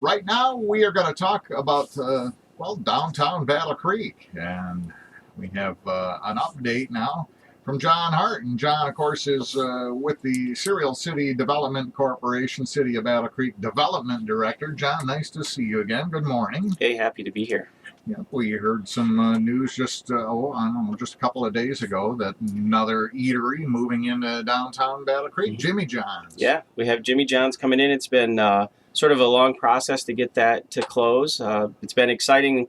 Right now, we are going to talk about, well, downtown Battle Creek. And we have an update now from John Hart. And John, of course, is with the Serial City Development Corporation, City of Battle Creek Development Director. John, nice to see you again. Good morning. Hey, happy to be here. Yeah, we heard some news just, I don't know, just a couple of days ago that another eatery moving into downtown Battle Creek, Jimmy John's. Yeah, we have Jimmy John's coming in. It's been sort of a long process to get that to close. It's been an exciting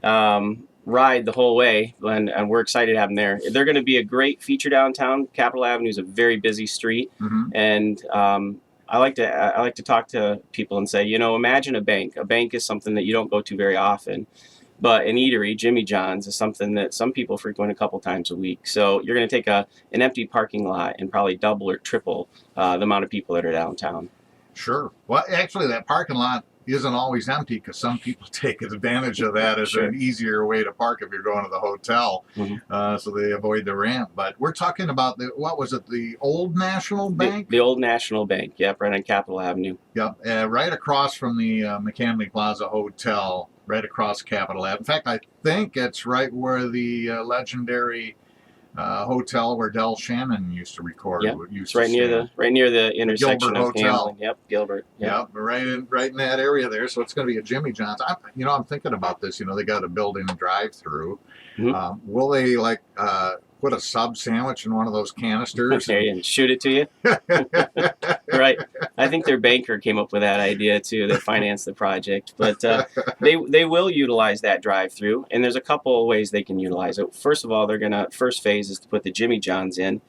ride the whole way, and we're excited to have them there. They're going to be a great feature downtown. Capitol Avenue is a very busy street, and I like to talk to people and say, you know, imagine a bank. A bank is something that you don't go to very often. But an eatery, Jimmy John's, is something that some people frequent a couple times a week. So you're going to take an empty parking lot and probably double or triple the amount of people that are downtown. Sure. Well, actually, that parking lot isn't always empty because some people take advantage of that as an easier way to park if you're going to the hotel. So they avoid the ramp. But we're talking about, what was it, the Old National Bank? The Old National Bank, yep, right on Capitol Avenue. Yep, right across from the McCamley Plaza Hotel. Right across Capitol Ave. In fact, I think it's right where the legendary hotel where Del Shannon used to record. Yep, it's right near the intersection Gilbert of Hotel. Hamlin. Yep, Gilbert. Yep, right in that area there. So it's going to be a Jimmy John's. I'm thinking about this. You know, they got a built-in drive-through. Will they put a sub sandwich in one of those canisters and shoot it to you? Right. I think their banker came up with that idea too, that financed the project. But they will utilize that drive-through, and there's a couple of ways they can utilize it. First of all, first phase is to put the Jimmy John's in.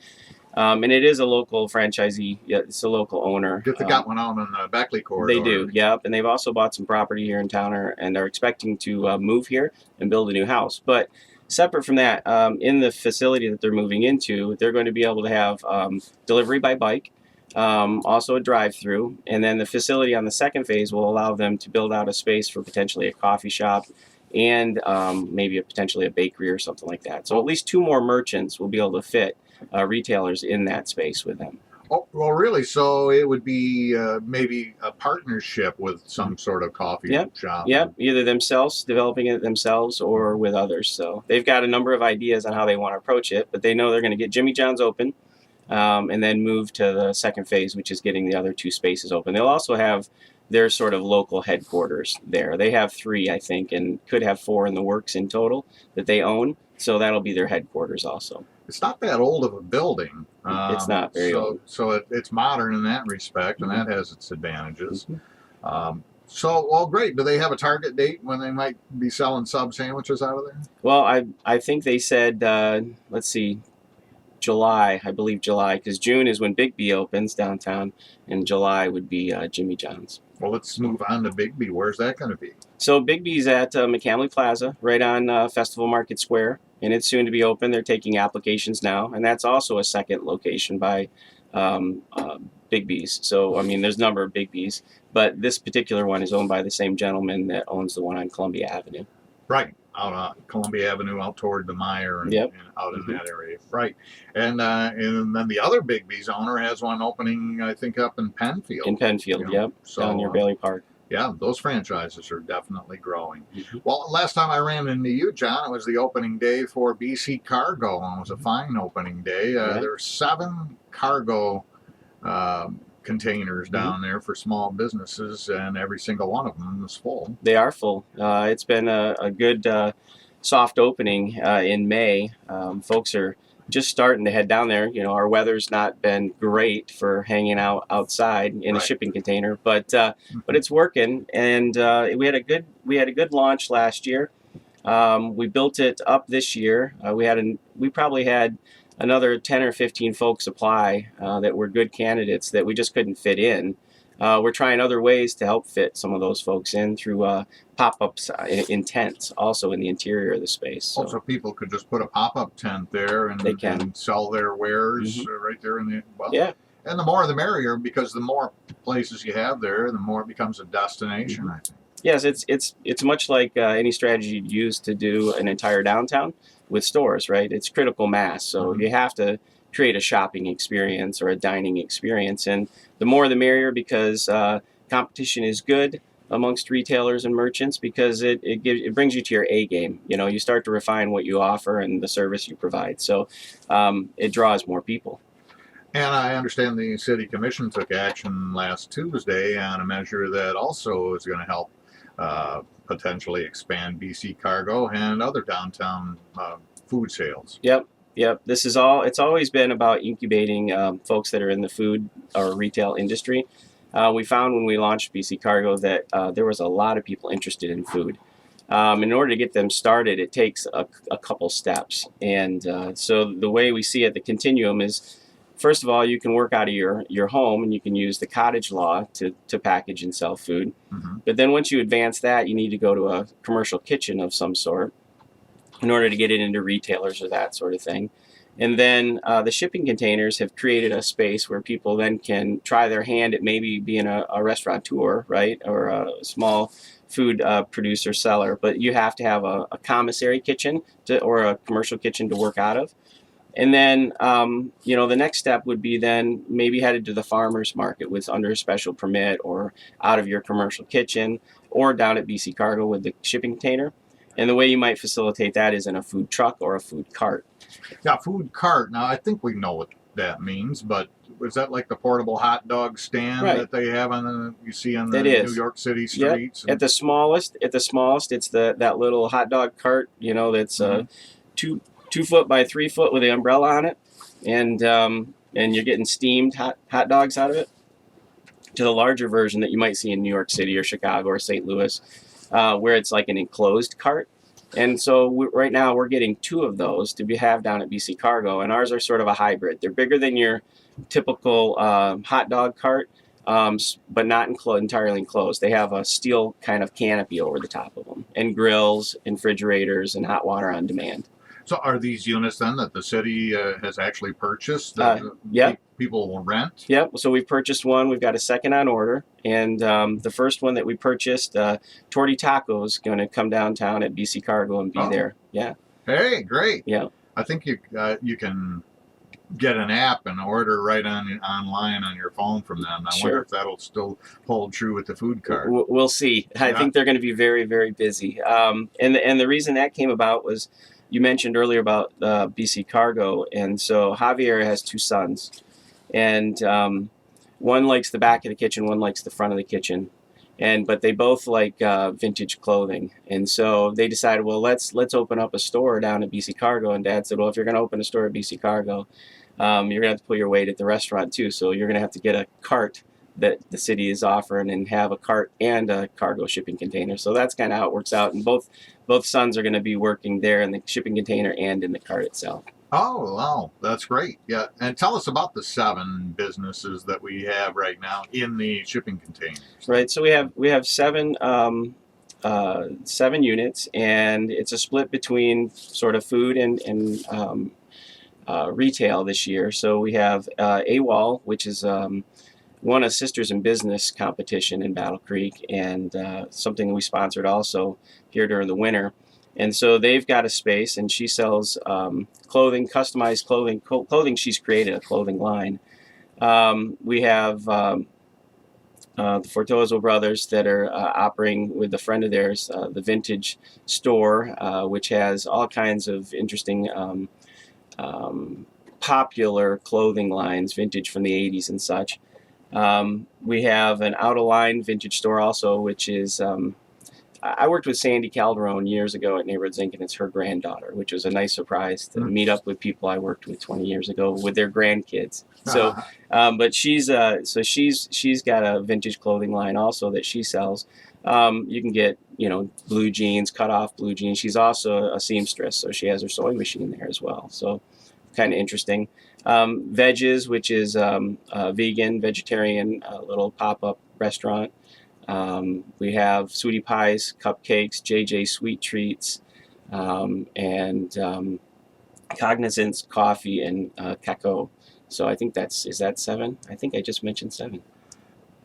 And it is a local franchisee. Yeah, it's a local owner. They got one out on the Beckley corridor. They do, yep. And they've also bought some property here in town and are expecting to move here and build a new house. But separate from that, in the facility that they're moving into, they're going to be able to have delivery by bike, also a drive-through, and then the facility on the second phase will allow them to build out a space for potentially a coffee shop and maybe potentially a bakery or something like that. So at least 2 more merchants will be able to fit retailers in that space with them. Oh, well, really? So it would be maybe a partnership with some sort of coffee shop? Yep, either themselves, developing it themselves, or with others. So they've got a number of ideas on how they want to approach it, but they know they're going to get Jimmy John's open and then move to the second phase, which is getting the other 2 spaces open. They'll also have their sort of local headquarters there. They have 3, I think, and could have 4 in the works in total that they own. So that'll be their headquarters also. It's not that old of a building. It's not very old. So it's modern in that respect, and that has its advantages. Well, great. Do they have a target date when they might be selling sub sandwiches out of there? Well, I think they said, let's see, July, I believe July, because June is when Big B opens downtown, and July would be Jimmy John's. Well, let's move on to Big B. Where's that going to be? So Big B's at McCamley Plaza, right on Festival Market Square, and it's soon to be open. They're taking applications now, and that's also a second location by Big B's. So, I mean, there's a number of Big B's, but this particular one is owned by the same gentleman that owns the one on Columbia Avenue. Right, out on Columbia Avenue, out toward the Meyer and out in that area. Right, and then the other Big B's owner has one opening, I think, up in Penfield. In Penfield, yep, so, down near Bailey Park. Yeah, those franchises are definitely growing. Well, last time I ran into you, John, it was the opening day for BC Cargo, and it was a fine opening day. There were 7 cargo containers down there for small businesses, and every single one of them is full. They are full. It's been a good soft opening in May. Folks are just starting to head down there. You know, our weather's not been great for hanging out outside in a shipping container, but it's working. And we had a good launch last year. We built it up this year. We probably had another 10 or 15 folks apply that were good candidates that we just couldn't fit in. We're trying other ways to help fit some of those folks in through pop-ups in tents, also in the interior of the space. So people could just put a pop-up tent there and, and sell their wares right there in the And the more the merrier, because the more places you have there, the more it becomes a destination, I think. Yes, it's much like any strategy you'd use to do an entire downtown with stores, right? It's critical mass, so you have to create a shopping experience or a dining experience, and the more the merrier, because competition is good, amongst retailers and merchants, because it brings you to your A game. You know, you start to refine what you offer and the service you provide. So it draws more people. And I understand the city commission took action last Tuesday on a measure that also is going to help potentially expand BC Cargo and other downtown food sales. Yep. Yep. This is all. It's always been about incubating folks that are in the food or retail industry. We found when we launched BC Cargo that there was a lot of people interested in food. In order to get them started, it takes a couple steps. And so the way we see it, the continuum is, first of all, you can work out of your home and you can use the cottage law to package and sell food. Mm-hmm. But then once you advance that, you need to go to a commercial kitchen of some sort in order to get it into retailers or that sort of thing. And then the shipping containers have created a space where people then can try their hand at maybe being a restaurateur, right, or a small food producer seller. But you have to have a commissary kitchen or a commercial kitchen to work out of. And then, the next step would be then maybe headed to the farmer's market with under a special permit, or out of your commercial kitchen, or down at BC Cargo with the shipping container. And the way you might facilitate that is in a food truck or a food cart. Yeah, food cart. Now, I think we know what that means, but is that like the portable hot dog stand Right. that they have you see on the It is. New York City Yep. streets? At the smallest, it's that little hot dog cart, that's 2 foot by 3 foot with the umbrella on it, and you're getting steamed hot dogs out of it. To the larger version that you might see in New York City or Chicago or St. Louis, where it's like an enclosed cart. And so right now we're getting 2 of those to have down at BC Cargo, and ours are sort of a hybrid. They're bigger than your typical hot dog cart, but not entirely enclosed. They have a steel kind of canopy over the top of them, and grills, and refrigerators, and hot water on demand. So are these units then that the city has actually purchased Yep. that people will rent? Yep. So we've purchased one. We've got a second on order. And the first one that we purchased, Torty Taco's going to come downtown at BC Cargo and be there. Yeah. Hey, great. Yeah. I think you can get an app and order right online on your phone from them. I wonder if that'll still hold true with the food cart. We'll see. I think they're going to be very, very busy. And the reason that came about was, you mentioned earlier about BC Cargo, and so Javier has 2 sons, and one likes the back of the kitchen, one likes the front of the kitchen, but they both like vintage clothing, and so they decided, well, let's open up a store down at BC Cargo. And Dad said, well, if you're going to open a store at BC Cargo, you're going to have to pull your weight at the restaurant too, so you're going to have to get a cart that the city is offering, and have a cart and a cargo shipping container. So that's kind of how it works out. And both sons are going to be working there in the shipping container and in the cart itself. Oh, wow. That's great. Yeah. And tell us about the 7 businesses that we have right now in the shipping containers. Right. So we have 7 units, and it's a split between sort of food and retail this year. So we have AWOL, which is won a Sisters in Business competition in Battle Creek, and something we sponsored also here during the winter. And so they've got a space, and she sells clothing, customized clothing she's created, a clothing line. We have the Fortozo brothers that are operating with a friend of theirs, the Vintage store, which has all kinds of interesting popular clothing lines, vintage from the 80s and such. We have an out-of-line vintage store also, which is, I worked with Sandy Calderon years ago at Neighborhoods Inc., and it's her granddaughter, which was a nice surprise to meet up with people I worked with 20 years ago with their grandkids. So, but she's got a vintage clothing line also that she sells. You can get, blue jeans, cut off blue jeans. She's also a seamstress, so she has her sewing machine there as well. So kind of interesting. Veggies, which is a vegan, vegetarian little pop-up restaurant. We have Sweetie Pies, cupcakes, JJ Sweet Treats, and Cognizance Coffee and Cacao. So I think is that 7? I think I just mentioned 7.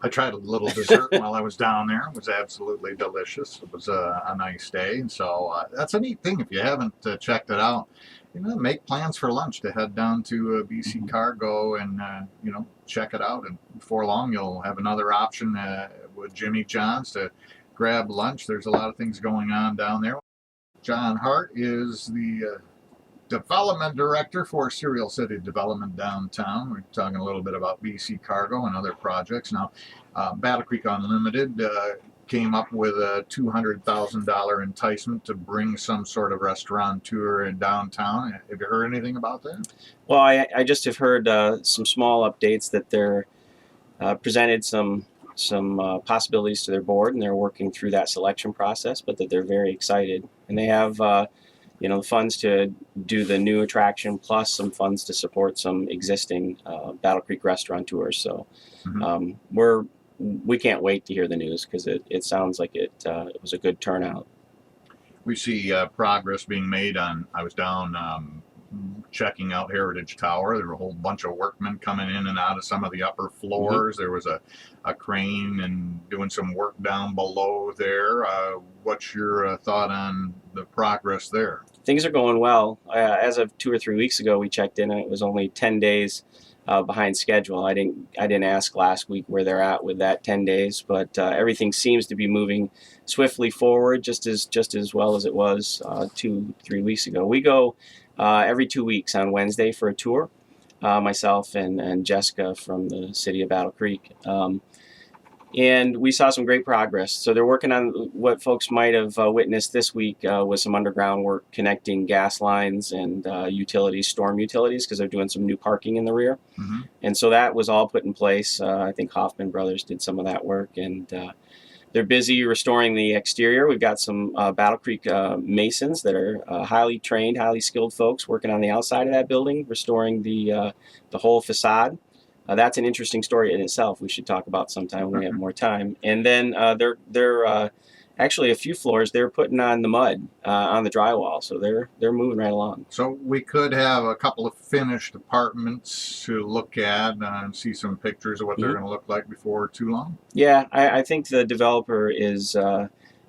I tried a little dessert while I was down there. It was absolutely delicious. It was a nice day. And so that's a neat thing. If you haven't checked it out, make plans for lunch to head down to BC Cargo and, check it out. And before long, you'll have another option with Jimmy John's to grab lunch. There's a lot of things going on down there. John Hart is the development director for Serial City Development downtown. We're talking a little bit about BC Cargo and other projects. Now, Battle Creek Unlimited came up with a $200,000 enticement to bring some sort of restaurant tour in downtown. Have you heard anything about that? Well, I just have heard some small updates that they're presented some possibilities to their board, and they're working through that selection process, but that they're very excited. And they have the funds to do the new attraction plus some funds to support some existing Battle Creek restaurant tours. So we can't wait to hear the news, because it sounds like it was a good turnout. We see progress being made on, I was down checking out Heritage Tower. There were a whole bunch of workmen coming in and out of some of the upper floors. There was a crane and doing some work down below there. What's your thought on the progress there? Things are going well. As of 2 or 3 weeks ago, we checked in, and it was only 10 days behind schedule. I didn't ask last week where they're at with that 10 days, but everything seems to be moving swiftly forward, just as well as it was 2-3 weeks ago. We go every 2 weeks on Wednesday for a tour, myself and Jessica from the city of Battle Creek. And we saw some great progress. So they're working on what folks might have witnessed this week was some underground work connecting gas lines and utilities, storm utilities, because they're doing some new parking in the rear. And so that was all put in place. I think Hoffman Brothers did some of that work, and they're busy restoring the exterior. We've got some Battle Creek masons that are highly trained, highly skilled folks working on the outside of that building, restoring the whole facade. That's an interesting story in itself. We should talk about sometime when we have more time. And then they're actually a few floors they're putting on the mud on the drywall, so they're moving right along. So we could have a couple of finished apartments to look at and see some pictures of what they're going to look like before too long. Yeah, I think the developer is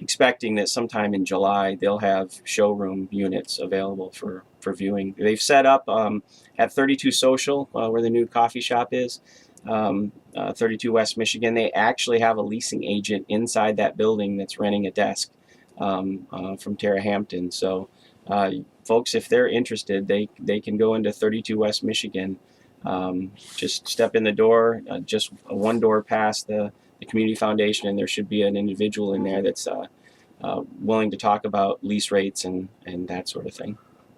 expecting that sometime in July they'll have showroom units available for viewing. They've set up at 32 Social, where the new coffee shop is, 32 West Michigan. They actually have a leasing agent inside that building that's renting a desk from Tara Hampton. So folks, if they're interested, they can go into 32 West Michigan. Just step in the door, just one door past the Community Foundation, and there should be an individual in there that's willing to talk about lease rates and that sort of thing.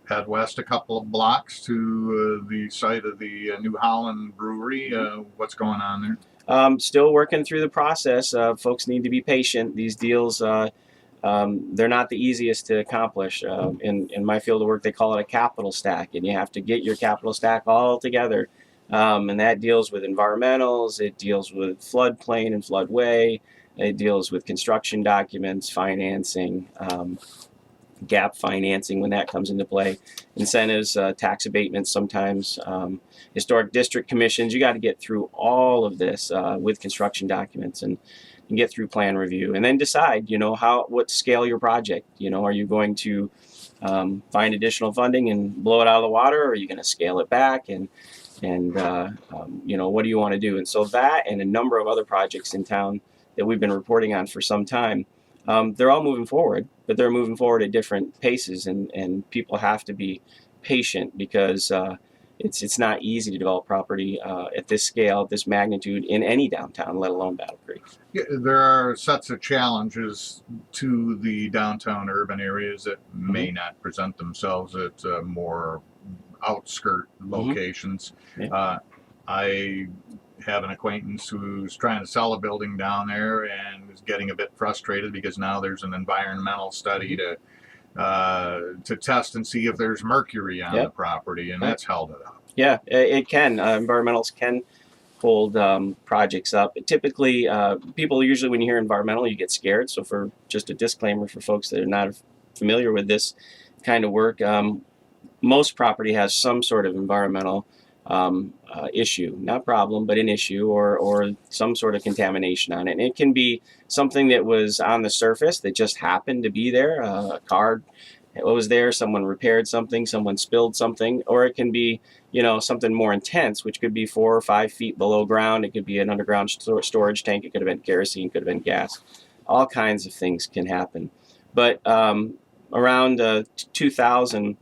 Head west a couple of blocks to the site of the New Holland Brewery. What's going on there? Still working through the process. Folks need to be patient. These deals, they're not the easiest to accomplish. In my field of work, they call it a capital stack, and you have to get your capital stack all together. And that deals with environmentals, it deals with floodplain and floodway, it deals with construction documents, financing, gap financing when that comes into play, incentives, tax abatements sometimes, historic district commissions. You got to get through all of this with construction documents and get through plan review, and then decide, what scale your project. Are you going to find additional funding and blow it out of the water, or are you going to scale it back and what do you want to do? And so that and a number of other projects in town that we've been reporting on for some time, they're all moving forward, but they're moving forward at different paces, and people have to be patient, because it's not easy to develop property at this scale, at this magnitude, in any downtown, let alone Battle Creek. Yeah, there are sets of challenges to the downtown urban areas that may not present themselves at more outskirt locations. Yeah. I have an acquaintance who's trying to sell a building down there and is getting a bit frustrated because now there's an environmental study to test and see if there's mercury on the property, and that's held it up. Yeah, it can. Environmentals can hold projects up. Typically, people usually, when you hear environmental, you get scared. So for just a disclaimer for folks that are not familiar with this kind of work, most property has some sort of environmental issue, not problem, but an issue, or some sort of contamination on it. And it can be something that was on the surface that just happened to be there. A car was there, someone repaired something, someone spilled something, or it can be, you know, something more intense, which could be 4 or 5 feet below ground. It could be an underground storage tank. It could have been kerosene, could have been gas. All kinds of things can happen. But around 2000,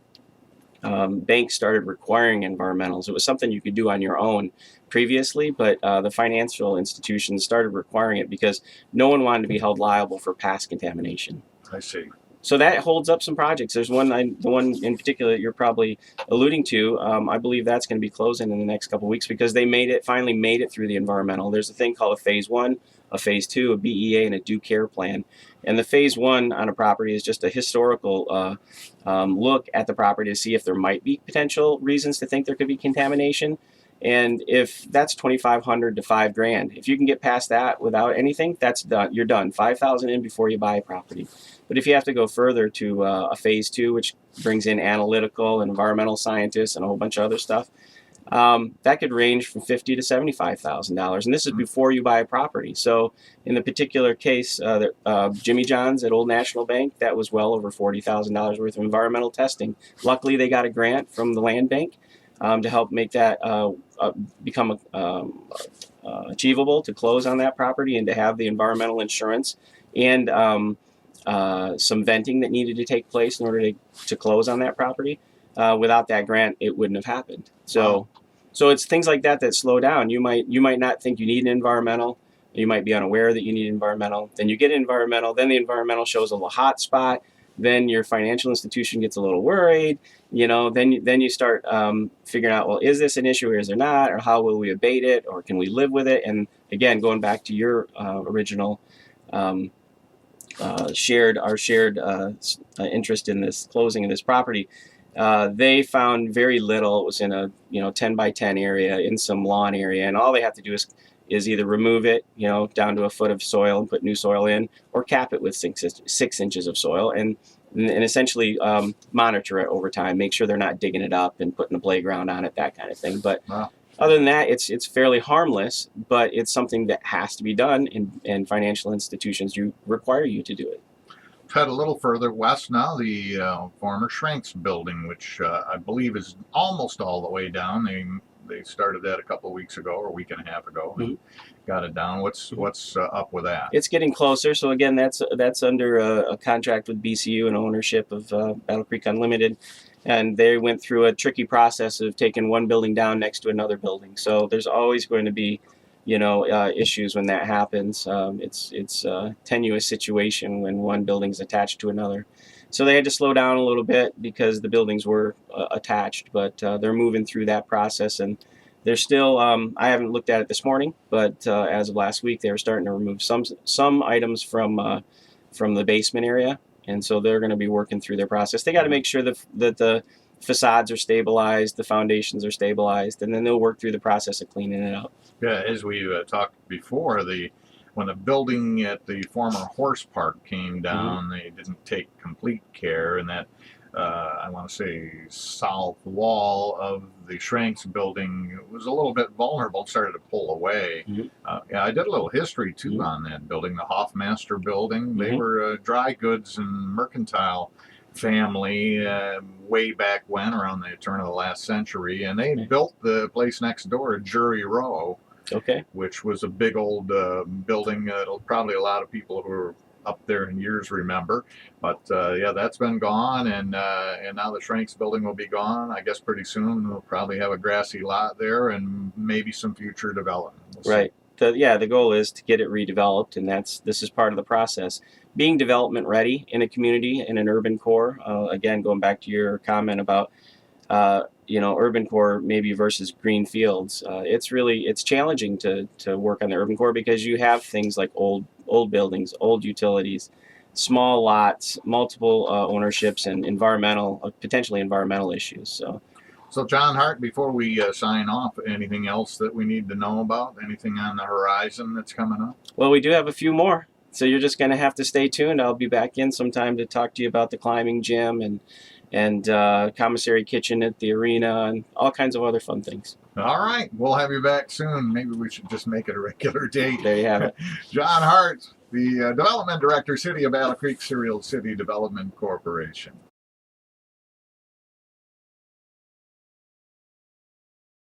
banks started requiring environmentals. It was something you could do on your own previously, but the financial institutions started requiring it because no one wanted to be held liable for past contamination. I see. So that holds up some projects. There's one, the one in particular that you're probably alluding to. I believe that's going to be closing in the next couple of weeks because they finally made it through the environmental. There's a thing called a phase 1, a phase 2, a BEA, and a due care plan. And the phase 1 on a property is just a historical look at the property to see if there might be potential reasons to think there could be contamination. And if that's $2,500 to $5,000, if you can get past that without anything, that's done. You're done. $5,000 in before you buy a property. But if you have to go further to a phase 2, which brings in analytical and environmental scientists and a whole bunch of other stuff, that could range from $50,000 to $75,000, and this is before you buy a property. So, in the particular case, Jimmy John's at Old National Bank, that was well over $40,000 worth of environmental testing. Luckily, they got a grant from the land bank to help make that become achievable to close on that property and to have the environmental insurance and some venting that needed to take place in order to close on that property. Without that grant, it wouldn't have happened. So, so it's things like that that slow down. You might not think you need an environmental. You might be unaware that you need environmental. Then you get environmental. Then the environmental shows a little hot spot. Then your financial institution gets a little worried. You know, then you start figuring out, well, is this an issue or is there not? Or how will we abate it? Or can we live with it? And again, going back to your original shared interest in this closing of this property. They found very little. It was in a 10 by 10 area in some lawn area, and all they have to do is either remove it, down to a foot of soil and put new soil in, or cap it with 6 inches of soil and essentially monitor it over time, make sure they're not digging it up and putting a playground on it, that kind of thing. But other than that, it's fairly harmless, but it's something that has to be done, and financial institutions require you to do it. Head a little further west now, the former Shrinks building, which I believe is almost all the way down. They started that a couple of weeks ago or a week and a half ago and got it down. What's up with that? It's getting closer. So again, that's under a contract with BCU and ownership of Battle Creek Unlimited, and they went through a tricky process of taking one building down next to another building. So there's always going to be issues when that happens. It's a tenuous situation when one building's attached to another. So they had to slow down a little bit because the buildings were attached, but they're moving through that process, and they're still, I haven't looked at it this morning, but as of last week, they were starting to remove some items from the basement area, and so they're going to be working through their process. They got to make sure that the facades are stabilized, the foundations are stabilized, and then they'll work through the process of cleaning it up. Yeah, as we talked before, when the building at the former horse park came down, they didn't take complete care, and that I want to say south wall of the Shrinks building was a little bit vulnerable, started to pull away. I did a little history too on that building, the Hoffmaster building. They were dry goods and mercantile family way back when, around the turn of the last century, and they built the place next door, Jury Row, which was a big old building that'll probably a lot of people who are up there in years remember. But yeah, that's been gone, and now the Shrinks building will be gone. I guess pretty soon we'll probably have a grassy lot there and maybe some future development. Right. The goal is to get it redeveloped, and this is part of the process. Being development ready in a community, in an urban core. Again, going back to your comment about urban core maybe versus green fields. It's challenging to work on the urban core because you have things like old buildings, old utilities, small lots, multiple ownerships, and potentially environmental issues. So John Hart, before we sign off, anything else that we need to know about? Anything on the horizon that's coming up? Well, we do have a few more. So you're just going to have to stay tuned. I'll be back in sometime to talk to you about the climbing gym and commissary kitchen at the arena and all kinds of other fun things. All right. We'll have you back soon. Maybe we should just make it a regular date. There you have it. John Hart, the Development Director, City of Battle Creek, Serial City Development Corporation.